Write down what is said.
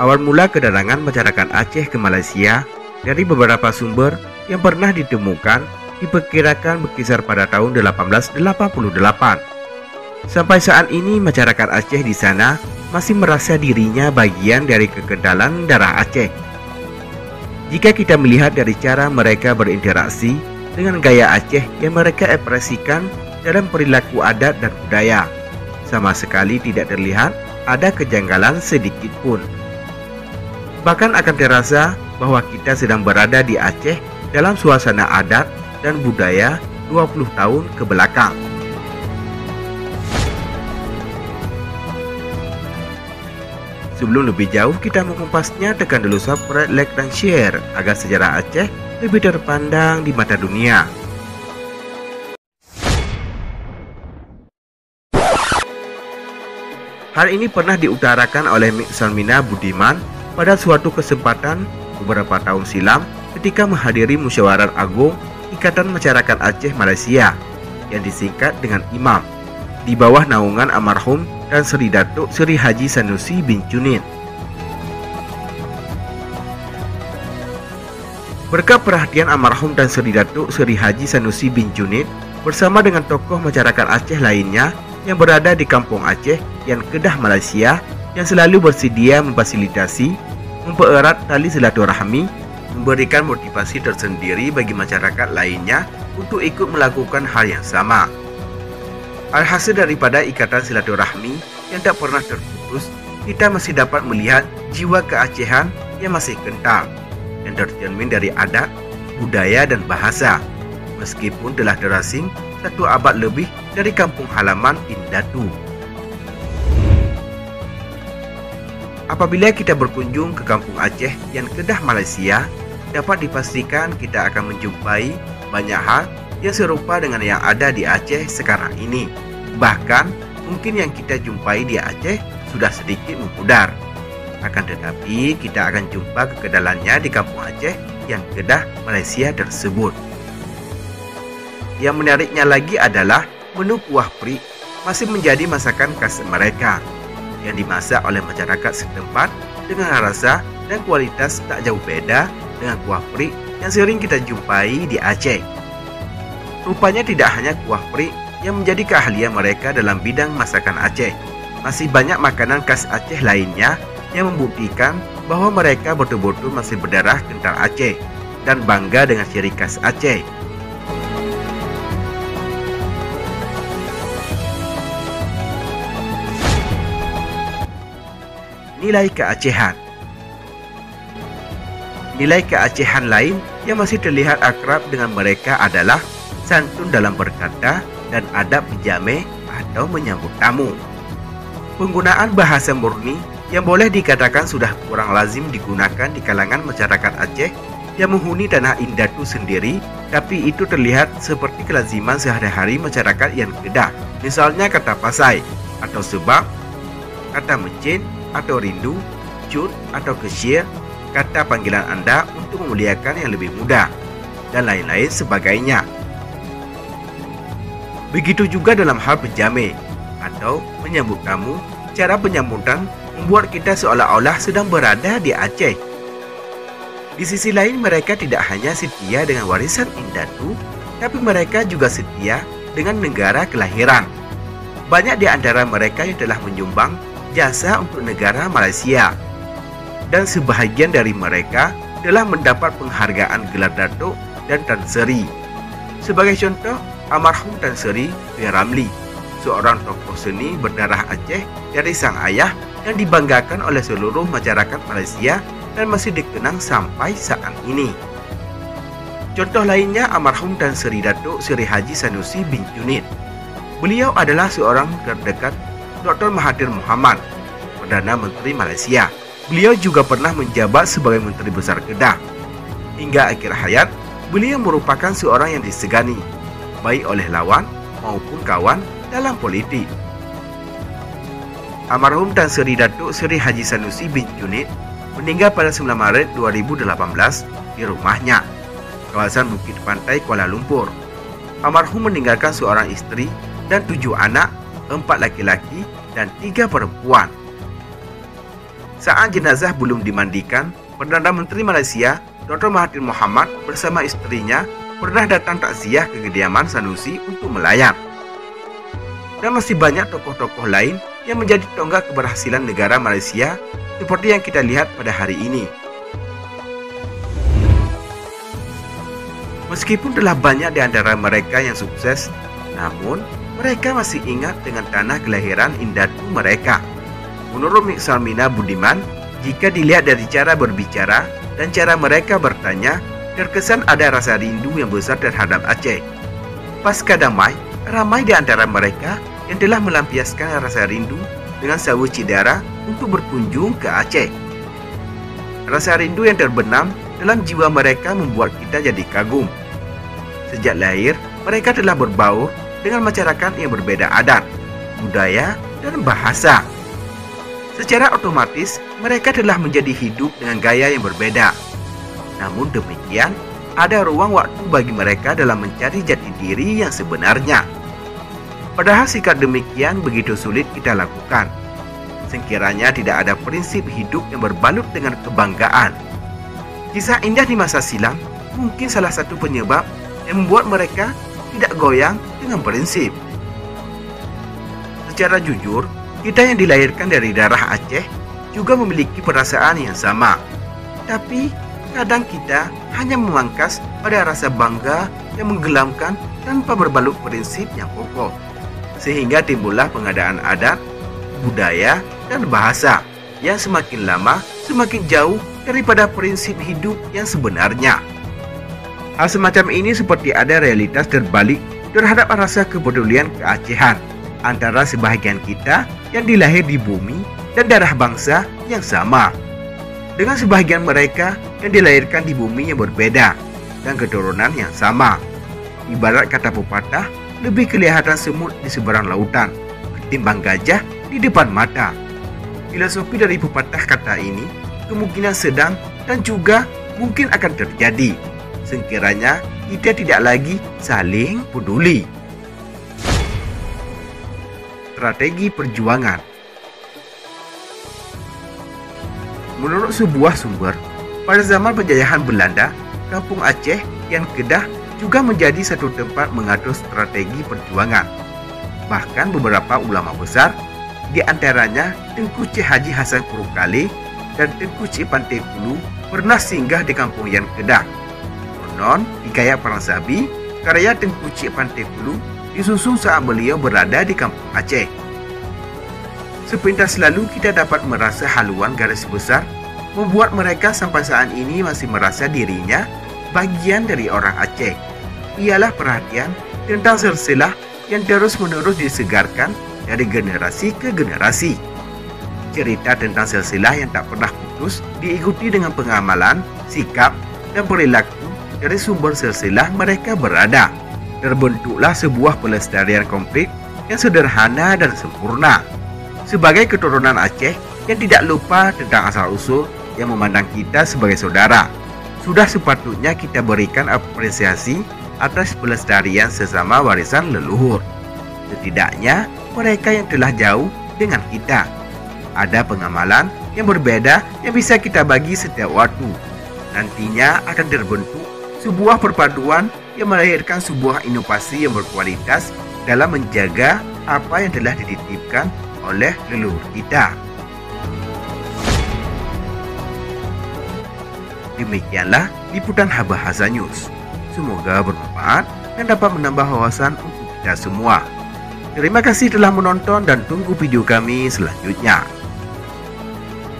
Awal mula kedatangan masyarakat Aceh ke Malaysia dari beberapa sumber yang pernah ditemukan diperkirakan berkisar pada tahun 1888. Sampai saat ini masyarakat Aceh di sana masih merasa dirinya bagian dari kekendalan darah Aceh. Jika kita melihat dari cara mereka berinteraksi dengan gaya Aceh yang mereka ekspresikan dalam perilaku adat dan budaya, sama sekali tidak terlihat ada kejanggalan sedikit pun. Bahkan akan terasa bahwa kita sedang berada di Aceh dalam suasana adat dan budaya 20 tahun ke belakang. Sebelum lebih jauh kita mengumpasnya, tekan dulu subscribe, like, dan share agar sejarah Aceh lebih terpandang di mata dunia. Hal ini pernah diutarakan oleh Mik Salmina Budiman pada suatu kesempatan beberapa tahun silam ketika menghadiri Musyawarah Agung Ikatan Masyarakat Aceh Malaysia yang disingkat dengan IMAM di bawah naungan almarhum dan Seri Datuk Seri Haji Sanusi bin Junid. Berkat perhatian almarhum dan Seri Datuk Seri Haji Sanusi bin Junid bersama dengan tokoh masyarakat Aceh lainnya yang berada di Kampung Aceh yang Kedah Malaysia, yang selalu bersedia memfasilitasi, mempererat tali silaturahmi, memberikan motivasi tersendiri bagi masyarakat lainnya untuk ikut melakukan hal yang sama. Alhasil daripada ikatan silaturahmi yang tak pernah terputus, kita masih dapat melihat jiwa keacehan yang masih kental, yang tercermin dari adat, budaya, dan bahasa, meskipun telah terasing satu abad lebih dari kampung halaman Indatu. Apabila kita berkunjung ke Kampung Aceh yang Kedah Malaysia, dapat dipastikan kita akan menjumpai banyak hal yang serupa dengan yang ada di Aceh sekarang ini. Bahkan mungkin yang kita jumpai di Aceh sudah sedikit memudar. Akan tetapi kita akan jumpa kekedalannya di Kampung Aceh yang Kedah Malaysia tersebut. Yang menariknya lagi adalah menu kuah prik masih menjadi masakan khas mereka, yang dimasak oleh masyarakat setempat dengan rasa dan kualitas tak jauh beda dengan kuah prik yang sering kita jumpai di Aceh. Rupanya tidak hanya kuah prik yang menjadi keahlian mereka dalam bidang masakan Aceh. Masih banyak makanan khas Aceh lainnya yang membuktikan bahwa mereka betul-betul masih berdarah kental Aceh dan bangga dengan ciri khas Aceh. Nilai keacehan. Nilai keacehan lain yang masih terlihat akrab dengan mereka adalah santun dalam berkata dan adab menjamu atau menyambut tamu. Penggunaan bahasa murni yang boleh dikatakan sudah kurang lazim digunakan di kalangan masyarakat Aceh yang menghuni tanah Indatu sendiri, tapi itu terlihat seperti kelaziman sehari-hari masyarakat yang Kedah. Misalnya kata pasai atau sebab, kata mencin atau rindu, cut atau kesyir, kata panggilan Anda untuk memuliakan yang lebih muda, dan lain-lain sebagainya. Begitu juga dalam hal penjamu atau menyambut tamu, cara penyambutan membuat kita seolah-olah sedang berada di Aceh. Di sisi lain, mereka tidak hanya setia dengan warisan Indatu, tapi mereka juga setia dengan negara kelahiran. Banyak di antara mereka yang telah menyumbang jasa untuk negara Malaysia, dan sebahagian dari mereka telah mendapat penghargaan gelar Datuk dan Tan Sri. Sebagai contoh, almarhum Tan Sri P. Ramli, seorang tokoh seni berdarah Aceh dari sang ayah yang dibanggakan oleh seluruh masyarakat Malaysia dan masih dikenang sampai saat ini. Contoh lainnya almarhum Tan Sri Datuk Seri Haji Sanusi bin Junid. Beliau adalah seorang terdekat Dr. Mahathir Mohamad, Perdana Menteri Malaysia. Beliau juga pernah menjabat sebagai Menteri Besar Kedah. Hingga akhir hayat, beliau merupakan seorang yang disegani, baik oleh lawan maupun kawan dalam politik. Almarhum Tan Sri Datuk Seri Haji Sanusi bin Junid meninggal pada 9 Maret 2018 di rumahnya, kawasan Bukit Pantai, Kuala Lumpur. Almarhum meninggalkan seorang istri dan 7 anak, 4 laki-laki dan 3 perempuan. Saat jenazah belum dimandikan, Perdana Menteri Malaysia, Dr. Mahathir Mohamad bersama istrinya pernah datang takziah ke kediaman Sanusi untuk melayat. Dan masih banyak tokoh-tokoh lain yang menjadi tonggak keberhasilan negara Malaysia seperti yang kita lihat pada hari ini. Meskipun telah banyak di antara mereka yang sukses, namun mereka masih ingat dengan tanah kelahiran indatu mereka. Menurut Mek Sarmina Budiman, jika dilihat dari cara berbicara dan cara mereka bertanya, terkesan ada rasa rindu yang besar terhadap Aceh. Pasca damai, ramai di antara mereka yang telah melampiaskan rasa rindu dengan sawu Cidara untuk berkunjung ke Aceh. Rasa rindu yang terbenam dalam jiwa mereka membuat kita jadi kagum. Sejak lahir, mereka telah berbaur dengan masyarakat yang berbeda adat, budaya, dan bahasa. Secara otomatis, mereka telah menjadi hidup dengan gaya yang berbeda. Namun demikian, ada ruang waktu bagi mereka dalam mencari jati diri yang sebenarnya. Padahal sikap demikian begitu sulit kita lakukan. Sekiranya tidak ada prinsip hidup yang berbalut dengan kebanggaan. Kisah indah di masa silam mungkin salah satu penyebab yang membuat mereka tidak goyang dengan prinsip. Secara jujur, kita yang dilahirkan dari darah Aceh juga memiliki perasaan yang sama. Tapi kadang kita hanya memangkas pada rasa bangga yang menggelamkan tanpa berbalut prinsip yang kokoh. Sehingga timbullah pengadaan adat, budaya, dan bahasa yang semakin lama semakin jauh daripada prinsip hidup yang sebenarnya. Hal semacam ini seperti ada realitas terbalik terhadap rasa kepedulian keacehan antara sebahagian kita yang dilahir di bumi dan darah bangsa yang sama, dengan sebahagian mereka yang dilahirkan di bumi yang berbeda dan keturunan yang sama. Ibarat kata pepatah, lebih kelihatan semut di seberang lautan ketimbang gajah di depan mata. Filosofi dari pepatah kata ini kemungkinan sedang dan juga mungkin akan terjadi sekiranya kita tidak lagi saling peduli. Strategi perjuangan. Menurut sebuah sumber, pada zaman penjajahan Belanda, kampung Aceh yang Kedah juga menjadi satu tempat mengatur strategi perjuangan. Bahkan beberapa ulama besar, di antaranya Tengku Cik Haji Hasan Kurukali dan Tengku Cik Pantai Kulu, pernah singgah di kampung Yan Kedah. Konon, hikayat Perang Sabi, karya Tengku Cik Pantai Kulu, disusun saat beliau berada di kampung Aceh. Sepintas lalu kita dapat merasa haluan garis besar membuat mereka sampai saat ini masih merasa dirinya bagian dari orang Aceh. Ialah perhatian tentang silsilah yang terus-menerus disegarkan dari generasi ke generasi. Cerita tentang silsilah yang tak pernah putus diikuti dengan pengamalan, sikap, dan perilaku dari sumber silsilah mereka berada. Terbentuklah sebuah pelestarian komplit yang sederhana dan sempurna. Sebagai keturunan Aceh yang tidak lupa tentang asal-usul yang memandang kita sebagai saudara, sudah sepatutnya kita berikan apresiasi atas pelestarian sesama warisan leluhur. Setidaknya mereka yang telah jauh dengan kita. Ada pengamalan yang berbeda yang bisa kita bagi setiap waktu. Nantinya akan terbentuk sebuah perpaduan yang melahirkan sebuah inovasi yang berkualitas dalam menjaga apa yang telah dititipkan oleh leluhur kita. Demikianlah liputan Bahasa News. Semoga bermanfaat dan dapat menambah wawasan untuk kita semua. Terima kasih telah menonton dan tunggu video kami selanjutnya.